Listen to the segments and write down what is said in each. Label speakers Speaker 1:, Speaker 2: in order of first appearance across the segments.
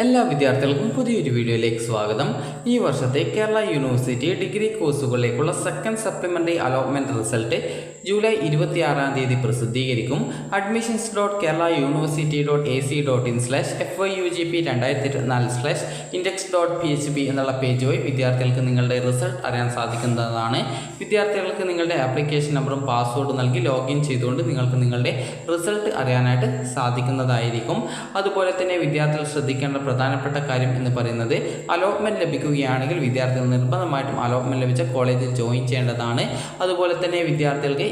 Speaker 1: എല്ലാ വിദ്യാർത്ഥികൾക്കും പുതിയൊരു വീഡിയോയിലേക്ക് സ്വാഗതം. ഈ വർഷത്തെ കേരള യൂണിവേഴ്സിറ്റി ഡിഗ്രി കോഴ്സുകളിലേക്കുള്ള second supplementary allotment result July 26 പ്രസിദ്ധീകരിക്കും. admissions.keralauniversity.ac.in/fyugp 2024/index.php എന്നുള്ള പേജ് വഴി വിദ്യാർത്ഥികൾക്ക് നിങ്ങളുടെ റിസൾട്ട് അറിയാൻ സാധിക്കുന്നതാണ്. വിദ്യാർത്ഥികൾക്ക് നിങ്ങളുടെ ആപ്ലിക്കേഷൻ നമ്പറും പാസ്വേഡും നൽകി ലോഗിൻ ചെയ്തുകൊണ്ട് നിങ്ങൾക്ക് നിങ്ങളുടെ റിസൾട്ട് അറിയാനായിട്ട് സാധിക്കുന്നതായിരിക്കും. അതുപോലെ തന്നെ വിദ്യാർത്ഥികൾ ശ്രദ്ധിക്കേണ്ട പ്രധാനപ്പെട്ട കാര്യം എന്ന് പറയുന്നത്, അലോട്ട്മെൻറ്റ് ലഭിക്കുകയാണെങ്കിൽ വിദ്യാർത്ഥികൾ നിർബന്ധമായിട്ടും അലോട്ട്മെൻറ്റ് ലഭിച്ച കോളേജിൽ ജോയിൻ ചെയ്യേണ്ടതാണ്. അതുപോലെ തന്നെ വിദ്യാർത്ഥികൾക്ക്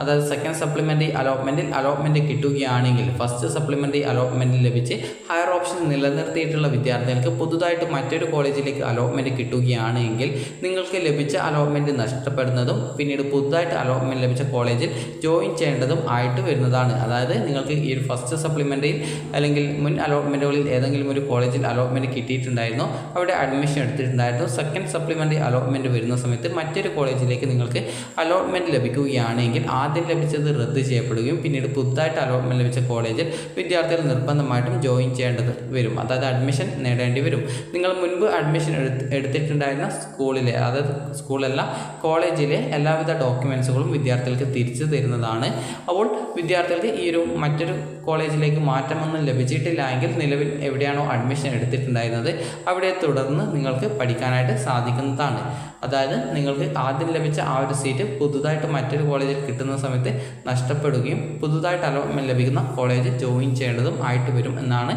Speaker 1: അതായത് സെക്കൻഡ് സപ്ലിമെൻ്ററി അലോട്ട്മെൻറ്റ് കിട്ടുകയാണെങ്കിൽ ഫസ്റ്റ് സപ്ലിമെൻ്ററി അലോട്ട്മെൻറ്റ് ലഭിച്ച് ഹയർ ഓപ്ഷൻ നിലനിർത്തിയിട്ടുള്ള വിദ്യാർത്ഥികൾക്ക് പുതുതായിട്ട് മറ്റൊരു കോളേജിലേക്ക് അലോട്ട്മെൻറ്റ് കിട്ടുകയാണെങ്കിൽ നിങ്ങൾക്ക് ലഭിച്ച അലോട്ട്മെൻറ്റ് നഷ്ടപ്പെടുന്നതും പിന്നീട് പുതുതായിട്ട് അലോട്ട്മെൻറ്റ് ലഭിച്ച കോളേജിൽ ജോയിൻ ചെയ്യേണ്ടതും ആയിട്ട് വരുന്നതാണ്. അതായത് നിങ്ങൾക്ക് ഈ ഒരു ഫസ്റ്റ് സപ്ലിമെൻ്ററിയിൽ അല്ലെങ്കിൽ മുൻ അലോട്ട്മെൻറ്റുകളിൽ ഏതെങ്കിലും ഒരു കോളേജിൽ അലോട്ട്മെൻറ്റ് കിട്ടിയിട്ടുണ്ടായിരുന്നു, അവിടെ അഡ്മിഷൻ എടുത്തിട്ടുണ്ടായിരുന്നു. സെക്കൻഡ് സപ്ലിമെൻ്ററി അലോട്ട്മെൻറ്റ് വരുന്ന സമയത്ത് മറ്റൊരു കോളേജിലേക്ക് നിങ്ങൾക്ക് അലോട്ട്മെൻറ്റ് ലഭിക്കുകയാണെങ്കിൽ ആദ്യം ലഭിച്ചത് റദ്ദ് ചെയ്യപ്പെടുകയും പിന്നീട് പുതുതായിട്ട് അലോട്ട്മെൻറ്റ് ലഭിച്ച കോളേജിൽ വിദ്യാർത്ഥികൾ നിർബന്ധമായിട്ടും ജോയിൻ ചെയ്യേണ്ടത് വരും. അതായത് അഡ്മിഷൻ നേടേണ്ടി വരും. നിങ്ങൾ മുൻപ് അഡ്മിഷൻ എടുത്തിട്ടുണ്ടായിരുന്ന സ്കൂളിലെ, അതായത് സ്കൂളല്ല കോളേജിലെ എല്ലാവിധ ഡോക്യുമെൻസുകളും വിദ്യാർത്ഥികൾക്ക് തിരിച്ചു തരുന്നതാണ്. അപ്പോൾ വിദ്യാർത്ഥികൾക്ക് ഈ ഒരു മറ്റൊരു കോളേജിലേക്ക് മാറ്റമൊന്നും ലഭിച്ചിട്ടില്ല എങ്കിൽ നിലവിൽ എവിടെയാണോ അഡ്മിഷൻ എടുത്തിട്ടുണ്ടായിരുന്നത് അവിടെ തുടർന്ന് നിങ്ങൾക്ക് പഠിക്കാനായിട്ട് സാധിക്കുന്നതാണ്. അതായത് നിങ്ങൾക്ക് ആദ്യം ലഭിച്ച ആ ഒരു സീറ്റ് പുതുതായിട്ട് മറ്റൊരു കോളേജിൽ കിട്ടുന്ന സമയത്ത് നഷ്ടപ്പെടുകയും പുതുതായിട്ട് അലോട്ട്മെൻറ്റ് ലഭിക്കുന്ന കോളേജിൽ ജോയിൻ ചെയ്യേണ്ടതും ആയിട്ട് വരും എന്നാണ്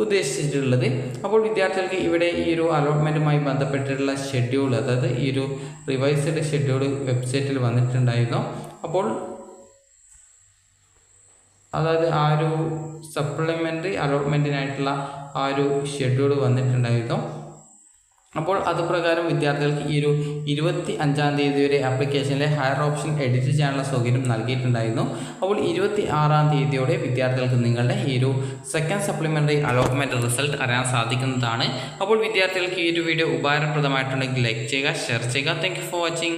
Speaker 1: ഉദ്ദേശിച്ചിട്ടുള്ളത്. അപ്പോൾ വിദ്യാർത്ഥികൾക്ക് ഇവിടെ ഈ ഒരു അലോട്ട്മെൻറ്റുമായി ബന്ധപ്പെട്ടിട്ടുള്ള ഷെഡ്യൂൾ, അതായത് ഈ ഒരു റിവൈസ്ഡ് ഷെഡ്യൂൾ വെബ്സൈറ്റിൽ വന്നിട്ടുണ്ടായിരുന്നു. അപ്പോൾ അതായത് ആ ഒരു സപ്ലിമെൻ്ററി അലോട്ട്മെൻറ്റിനായിട്ടുള്ള ആ ഒരു ഷെഡ്യൂൾ വന്നിട്ടുണ്ടായിരുന്നു. അപ്പോൾ അതുപ്രകാരം വിദ്യാർത്ഥികൾക്ക് ഈ ഒരു 25 വരെ ആപ്ലിക്കേഷനിലെ ഹയർ ഓപ്ഷൻ എഡിറ്റ് ചെയ്യാനുള്ള സൗകര്യം നൽകിയിട്ടുണ്ടായിരുന്നു. അപ്പോൾ 26 വിദ്യാർത്ഥികൾക്ക് നിങ്ങളുടെ ഈ ഒരു സെക്കൻഡ് സപ്ലിമെൻ്ററി അലോട്ട്മെൻറ്റ് റിസൾട്ട് അറിയാൻ സാധിക്കുന്നതാണ്. അപ്പോൾ വിദ്യാർത്ഥികൾക്ക് ഈ ഒരു വീഡിയോ ഉപകാരപ്രദമായിട്ടുണ്ടെങ്കിൽ ലൈക്ക് ചെയ്യുക, ഷെയർ ചെയ്യുക. Thank you for watching.